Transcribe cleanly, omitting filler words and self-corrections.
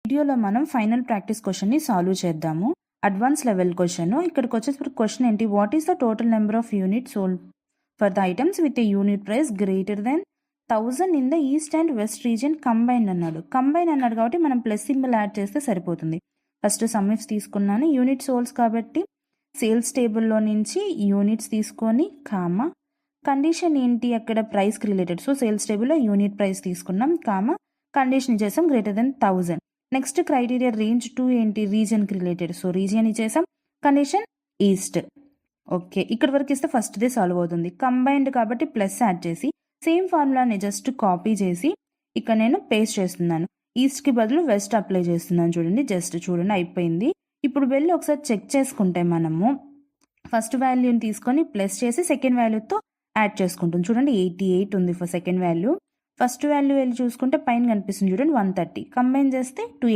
వీడియోలో మనం final practice క్వశ్చన్ని సాల్వ్ చేద్దాము. Advance level question. ఇక్కడికి వచ్చేసరికి క్వశ్చన్ ఏంటి, what is the total number of units sold for the items with a unit price greater than 1000 in the east and west region combined అన్నాడు. Combine అన్నాడు కాబట్టి మనం plus symbol add చేస్తే సరిపోతుంది. First సమ్మిఫ్స్ తీసుకున్నాను, యూనిట్ సోల్స్ కాబట్టి sales టేబుల్లో నుంచి యూనిట్స్ తీసుకొని కామా కండిషన్ ఏంటి అక్కడ ప్రైస్కి రిలేటెడ్, సో సేల్స్ టేబుల్లో యూనిట్ ప్రైస్ తీసుకున్నాం కామా కండిషన్ ఇచ్చేసాం greater than 1000. Next criteria range 2 ఏంటి, రీజియన్కి రిలేటెడ్, సో రీజియన్ ఇచ్చేసాం కండిషన్ ఈస్ట్. ఓకే, ఇక్కడ వరకు ఇస్తే ఫస్ట్దే సాల్వ్ అవుతుంది. కంబైన్డ్ కాబట్టి ప్లస్ యాడ్ చేసి సేమ్ ఫార్ములాని జస్ట్ కాపీ చేసి ఇక్కడ నేను పేస్ట్ చేస్తున్నాను. ఈస్ట్కి బదులు వెస్ట్ అప్లై చేస్తున్నాను. చూడండి, జస్ట్ చూడండి అయిపోయింది. ఇప్పుడు వెళ్ళి ఒకసారి చెక్ చేసుకుంటే మనము ఫస్ట్ వాల్యూని తీసుకొని ప్లస్ చేసి సెకండ్ వాల్యూతో యాడ్ చేసుకుంటుంది. చూడండి 88 ఉంది for second value. First value వెళ్ళి చూసుకుంటే పైన కనిపిస్తుంది చూడండి 130. కంబైన్ చేస్తే 2